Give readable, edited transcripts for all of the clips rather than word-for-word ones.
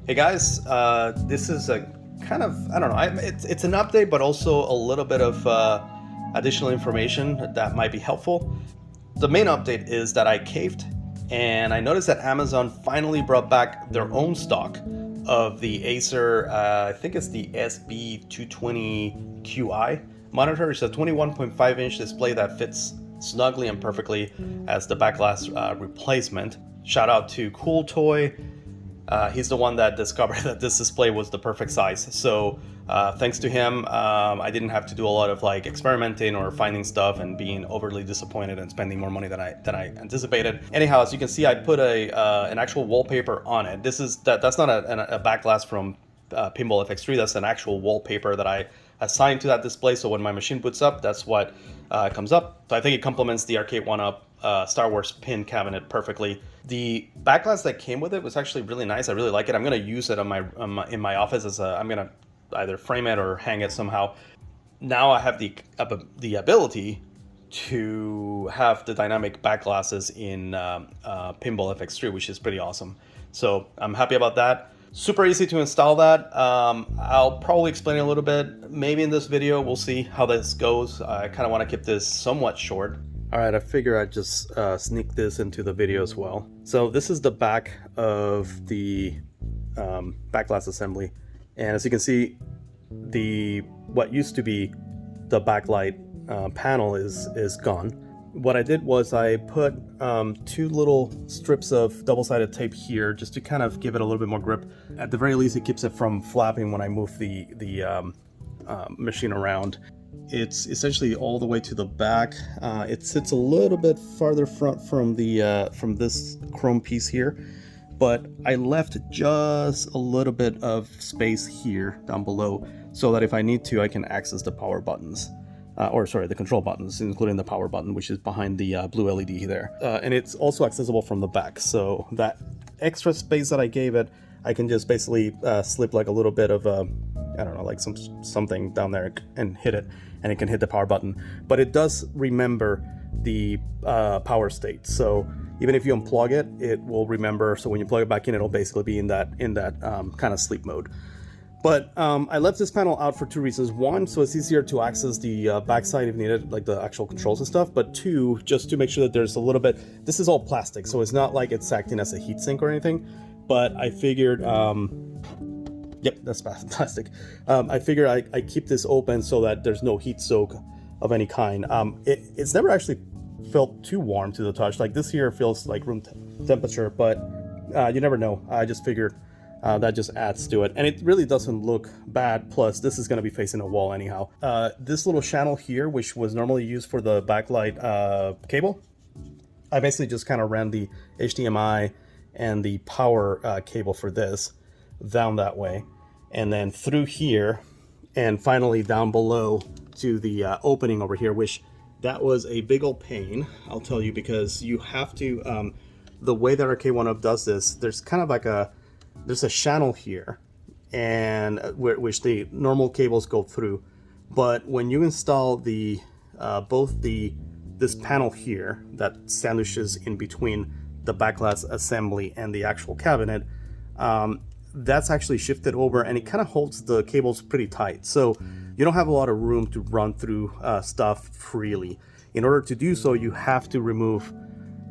Hey guys, this is a kind of, I don't know, it's an update, but also a little bit of additional information that might be helpful. The main update is that I caved, and I noticed that Amazon finally brought back their own stock of the Acer, I think it's the SB220Q monitor. It's a 21.5-inch display that fits snugly and perfectly as the Backglass replacement. Shout out to Cool Toy. He's the one that discovered that this display was the perfect size. So thanks to him, I didn't have to do a lot of like experimenting or finding stuff and being overly disappointed and spending more money than I anticipated. Anyhow, as you can see, I put an actual wallpaper on it. That's not a Backglass from Pinball FX3. That's an actual wallpaper that I assigned to that display. So when my machine boots up, that's what comes up. So I think it complements the Arcade1Up Star Wars pin cabinet perfectly. The Backglass that came with it was actually really nice. I really like it. I'm going to use it in my office as I'm going to either frame it or hang it somehow. Now I have the ability to have the dynamic backglasses in Pinball FX3, which is pretty awesome. So I'm happy about that. Super easy to install that. I'll probably explain it a little bit, maybe in this video. We'll see how this goes. I kind of want to keep this somewhat short. All right, I figure I'd just sneak this into the video as well. So this is the back of the Backglass assembly. And as you can see, what used to be the backlight panel is gone. What I did was I put two little strips of double-sided tape here just to kind of give it a little bit more grip. At the very least, it keeps it from flapping when I move the machine around. It's essentially all the way to the back. It sits a little bit farther front from this chrome piece here, but I left just a little bit of space here down below so that if I need to, I can access the power buttons. The control buttons, including the power button, which is behind the blue LED there. And it's also accessible from the back. So that extra space that I gave it, I can just basically slip like a little bit of I don't know, like something down there and hit it, and it can hit the power button. But it does remember the power state. So even if you unplug it, it will remember. So when you plug it back in, it'll basically be in that kind of sleep mode. But I left this panel out for two reasons. One, so it's easier to access the backside if needed, like the actual controls and stuff. But two, just to make sure that there's a little bit, this is all plastic, so it's not like it's acting as a heatsink or anything. But I figured, yep, that's plastic. I figured I keep this open so that there's no heat soak of any kind. It's never actually felt too warm to the touch. Like this here feels like room temperature, but you never know. I just figured that just adds to it, and it really doesn't look bad. Plus this is going to be facing a wall anyhow. This little channel here, which was normally used for the backlight cable, I basically just kind of ran the HDMI and the power cable for this down that way, and then through here, and finally down below to the opening over here, which that was a big old pain, I'll tell you, because you have to the way that Arcade1Up does this, there's kind of like there's a channel here, and which the normal cables go through. But when you install the this panel here that sandwiches in between the Backglass assembly and the actual cabinet, that's actually shifted over, and it kind of holds the cables pretty tight. So you don't have a lot of room to run through stuff freely. In order to do so, you have to remove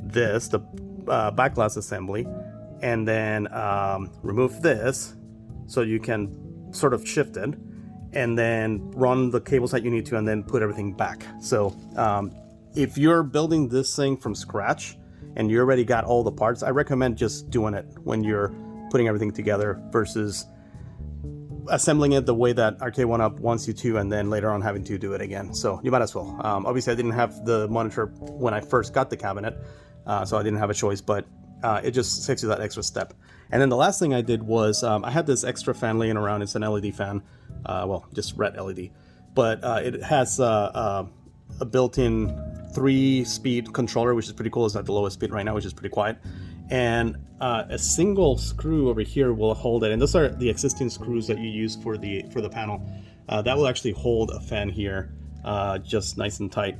this, the Backglass assembly, and then remove this so you can sort of shift it, and then run the cables that you need to, and then put everything back. So if you're building this thing from scratch and you already got all the parts, I recommend just doing it when you're putting everything together versus assembling it the way that Arcade1Up wants you to, and then later on having to do it again. So you might as well. Obviously I didn't have the monitor when I first got the cabinet, so I didn't have a choice, but it just saves you that extra step. And then the last thing I did was I had this extra fan laying around. It's an LED fan, well, just red LED, but it has a built-in 3-speed controller, which is pretty cool. It's at the lowest speed right now, which is pretty quiet. And a single screw over here will hold it, and those are the existing screws that you use for the panel. That will actually hold a fan here just nice and tight.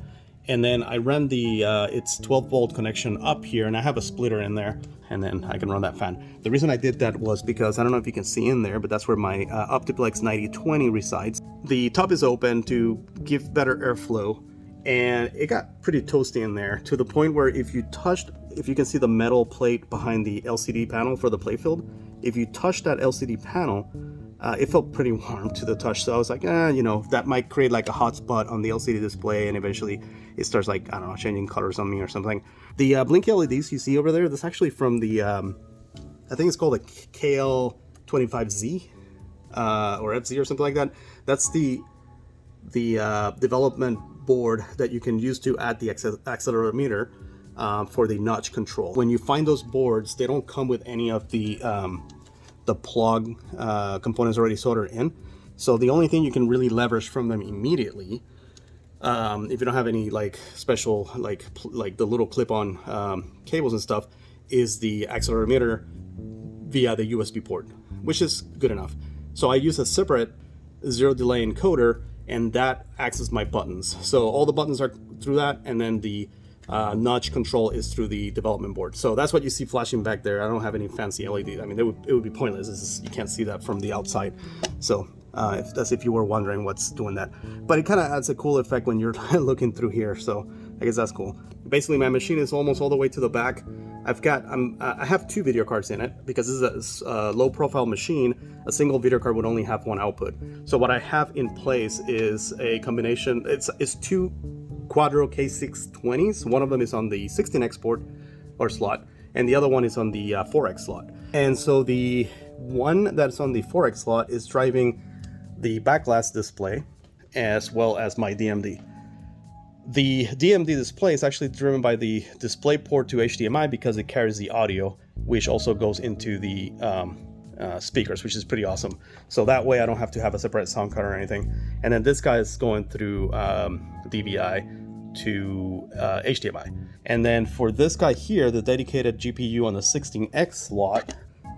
And then I ran the its 12-volt connection up here, and I have a splitter in there, and then I can run that fan. The reason I did that was because, I don't know if you can see in there, but that's where my Optiplex 9020 resides. The top is open to give better airflow, and it got pretty toasty in there, to the point where if you can see the metal plate behind the LCD panel for the playfield, if you touch that LCD panel, it felt pretty warm to the touch. So I was like, you know, that might create like a hot spot on the LCD display, and eventually it starts, like, I don't know, changing colors on me or something. The blinky LEDs you see over there, that's actually from the, I think it's called a KL25Z or FZ or something like that. That's the development board that you can use to add the accelerometer for the notch control. When you find those boards, they don't come with any of the plug components already soldered in. So the only thing you can really leverage from them immediately, if you don't have any like special like the little clip-on cables and stuff, is the accelerometer via the USB port, which is good enough. So I use a separate zero delay encoder, and that acts as my buttons. So all the buttons are through that, and then the notch control is through the development board. So that's what you see flashing back there. I don't have any fancy LED. I mean, it would be pointless. You can't see that from the outside. So if you were wondering what's doing that. But it kind of adds a cool effect when you're looking through here. So I guess that's cool. Basically, my machine is almost all the way to the back. I have two video cards in it, because this is a low profile machine. A single video card would only have one output. So what I have in place is a combination. It's two Quadro K620s. One of them is on the 16X port or slot, and the other one is on the 4X slot. And so the one that's on the 4X slot is driving the Backglass display as well as my DMD. The DMD display is actually driven by the display port to HDMI because it carries the audio, which also goes into the speakers, which is pretty awesome. So that way I don't have to have a separate sound card or anything. And then this guy is going through DVI to HDMI. And then for this guy here, the dedicated GPU on the 16X slot,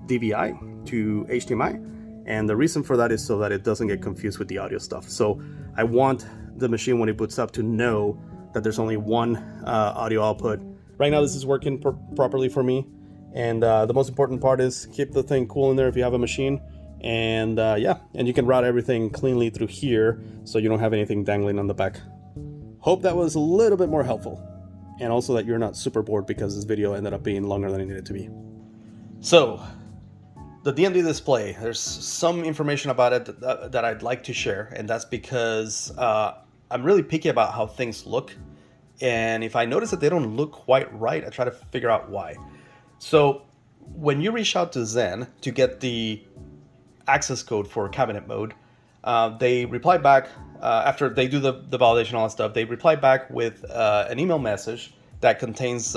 DVI to HDMI. And the reason for that is so that it doesn't get confused with the audio stuff. So I want the machine, when it boots up, to know that there's only one audio output. Right now this is working properly for me. And the most important part is keep the thing cool in there if you have a machine. And yeah, and you can route everything cleanly through here so you don't have anything dangling on the back. Hope that was a little bit more helpful. And also that you're not super bored because this video ended up being longer than it needed to be. So, the DMD display, there's some information about it that I'd like to share, and that's because I'm really picky about how things look. And if I notice that they don't look quite right, I try to figure out why. So when you reach out to Zen to get the access code for cabinet mode, they reply back, after they do the validation and all that stuff, they reply back with an email message that contains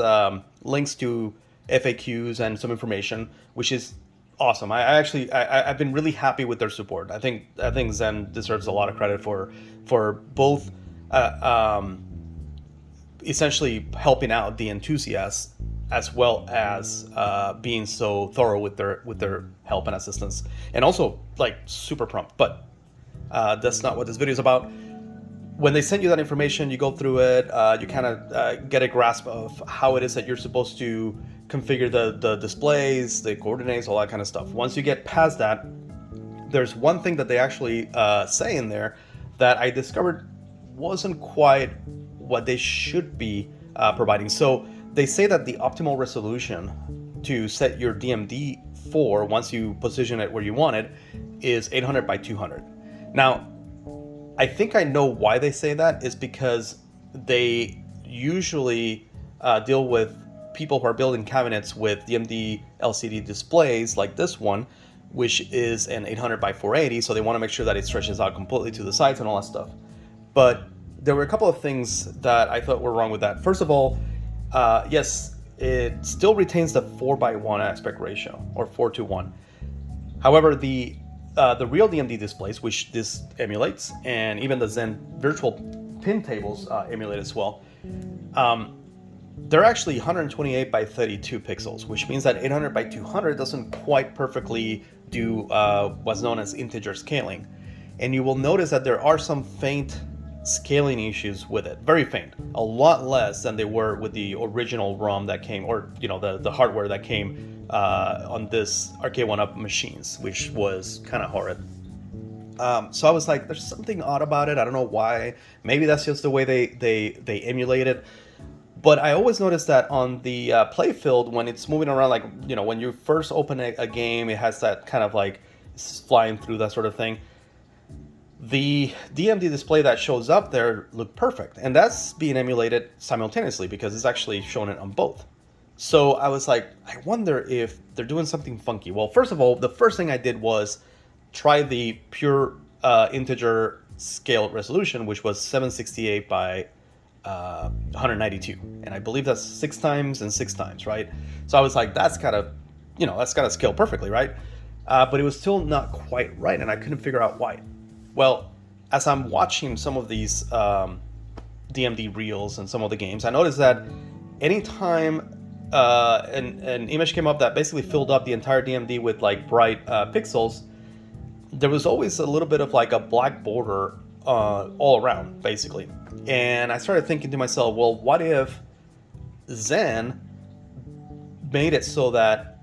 links to FAQs and some information, which is awesome. I've been really happy with their support. I think Zen deserves a lot of credit for both essentially helping out the enthusiasts, as well as being so thorough with their help and assistance, and also like super prompt. But that's not what this video is about. When they send you that information, you go through it, you kind of get a grasp of how it is that you're supposed to configure the displays, the coordinates, all that kind of stuff. Once you get past that, there's one thing that they actually say in there that I discovered wasn't quite what they should be providing. So they say that the optimal resolution to set your DMD for, once you position it where you want it, is 800 by 200. Now, I think I know why they say that is because they usually deal with people who are building cabinets with DMD LCD displays like this one, which is an 800 by 480, so they want to make sure that it stretches out completely to the sides and all that stuff. But there were a couple of things that I thought were wrong with that. First of all, yes, it still retains the 4:1 aspect ratio, or 4:1. However, the real DMD displays, which this emulates, and even the Zen virtual pin tables emulate as well, they're actually 128 by 32 pixels, which means that 800 by 200 doesn't quite perfectly do what's known as integer scaling. And you will notice that there are some faint scaling issues with it. Very faint, a lot less than they were with the original ROM that came, or the hardware that came on this Arcade1Up machines, which was kind of horrid. So I was like, there's something odd about it. I don't know why. Maybe that's just the way they emulate it. But I always noticed that on the playfield, when it's moving around, like, when you first open a game, it has that kind of like flying through, that sort of thing. The DMD display that shows up there looked perfect. And that's being emulated simultaneously because it's actually showing it on both. So I was like, I wonder if they're doing something funky. Well, first of all, the first thing I did was try the pure integer scale resolution, which was 768 by 192, and I believe that's 6 times and 6 times, right? So I was like, that's gotta scale perfectly, right? But it was still not quite right, and I couldn't figure out why. Well, as I'm watching some of these DMD reels and some of the games, I noticed that anytime an image came up that basically filled up the entire DMD with like bright pixels, there was always a little bit of like a black border all around, basically. And I started thinking to myself, well, what if Zen made it so that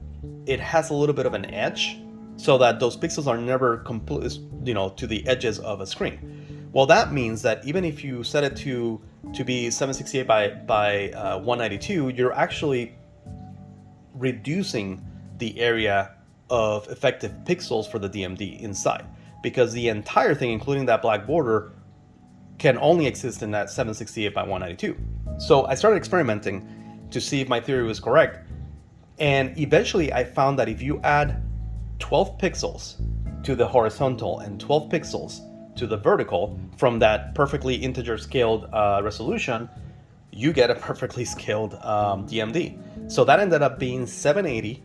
it has a little bit of an edge, so that those pixels are never completely, to the edges of a screen? Well, that means that even if you set it to be 768 by 192, you're actually reducing the area of effective pixels for the DMD inside, because the entire thing, including that black border, can only exist in that 768 by 192. So I started experimenting to see if my theory was correct, and eventually I found that if you add 12 pixels to the horizontal and 12 pixels to the vertical from that perfectly integer scaled resolution, you get a perfectly scaled DMD. So that ended up being 780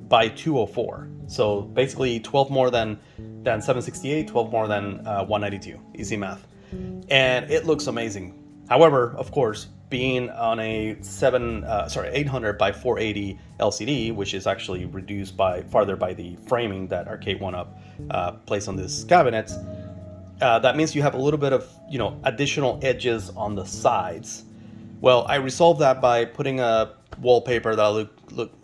by 204. So basically 12 more than 768, 12 more than 192. Easy math. And it looks amazing. However, of course, being on a 800 by 480 LCD, which is actually reduced farther by the framing that Arcade1Up placed on this cabinet, that means you have a little bit of additional edges on the sides. Well, I resolved that by putting a wallpaper that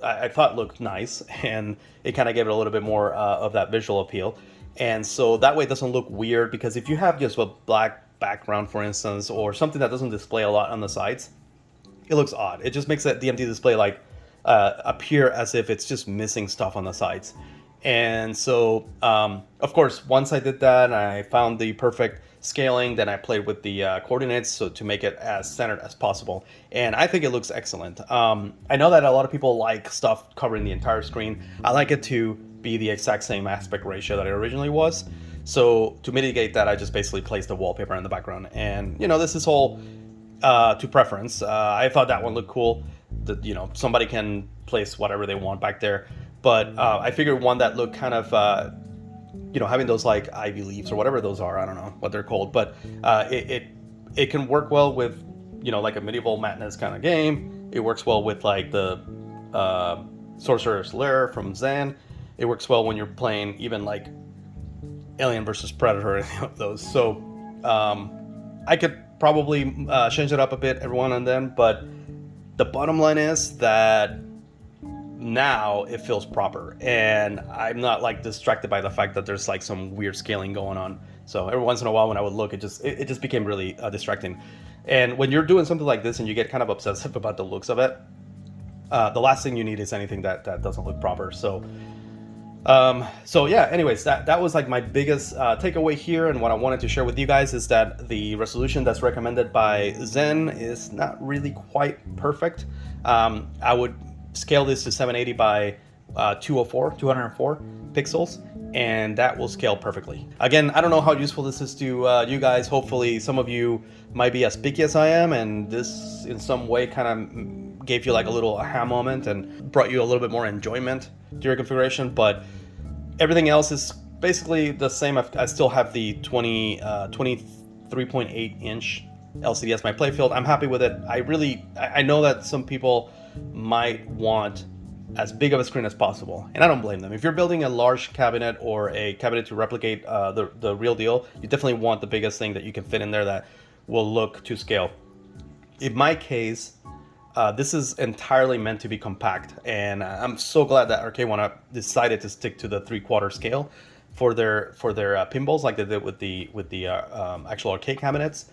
I thought looked nice, and it kind of gave it a little bit more of that visual appeal. And so that way it doesn't look weird, because if you have just a black background, for instance, or something that doesn't display a lot on the sides, it looks odd. It just makes that DMD display like appear as if it's just missing stuff on the sides. And so, of course, once I did that and I found the perfect scaling, then I played with the coordinates so to make it as centered as possible. And I think it looks excellent. I know that a lot of people like stuff covering the entire screen. I like it to be the exact same aspect ratio that it originally was. So to mitigate that, I just basically placed a wallpaper in the background. And, this is all to preference. I thought that one looked cool. Somebody can place whatever they want back there. But I figured one that looked kind of, having those like ivy leaves or whatever those are, I don't know what they're called, but it can work well with, like a Medieval Madness kind of game. It works well with like the Sorcerer's Lair from Zen. It works well when you're playing even like Alien vs. Predator, any of those. So I could probably change it up a bit every now and then, but the bottom line is that now it feels proper, and I'm not like distracted by the fact that there's like some weird scaling going on. So every once in a while when I would look, it just became really distracting. And when you're doing something like this and you get kind of obsessive about the looks of it, the last thing you need is anything that doesn't look proper. So yeah, anyways, that was like my biggest takeaway here, and what I wanted to share with you guys is that the resolution that's recommended by Zen is not really quite perfect. I would scale this to 780 by 204 pixels, and that will scale perfectly. Again, I don't know how useful this is to you guys. Hopefully some of you might be as picky as I am, and this in some way kind of gave you like a little aha moment and brought you a little bit more enjoyment to your configuration. But everything else is basically the same. I still have the 23.8 inch LCD as my playfield. I'm happy with it. I know that some people might want as big of a screen as possible, and I don't blame them. If you're building a large cabinet or a cabinet to replicate the real deal, you definitely want the biggest thing that you can fit in there that will look to scale. In my case, this is entirely meant to be compact, and I'm so glad that Arcade1Up decided to stick to the 3/4 scale for their pinballs, like they did with the actual arcade cabinets.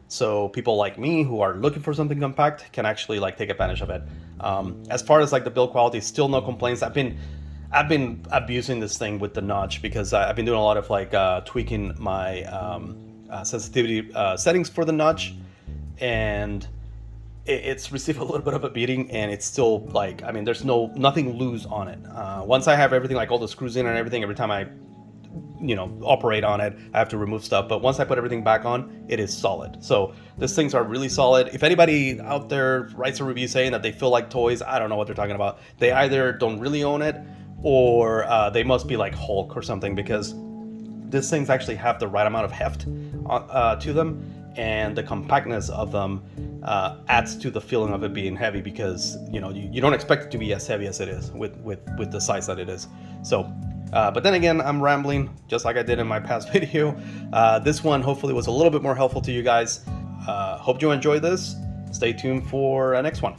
So people like me who are looking for something compact can actually like take advantage of it. As far as like the build quality, still no complaints. I've been abusing this thing with the notch because I've been doing a lot of like tweaking my sensitivity settings for the notch, and it's received a little bit of a beating, and it's still like, I mean, there's nothing loose on it. Once I have everything, like all the screws in and everything, every time I operate on it, I have to remove stuff, but once I put everything back on, it is solid. So these things are really solid. If anybody out there writes a review saying that they feel like toys, I don't know what they're talking about. They either don't really own it, or they must be like Hulk or something, because these things actually have the right amount of heft to them, and the compactness of them adds to the feeling of it being heavy, because you don't expect it to be as heavy as it is with the size that it is. So but then again, I'm rambling just like I did in my past video. This one hopefully was a little bit more helpful to you guys. Hope you enjoyed this. Stay tuned for a next one.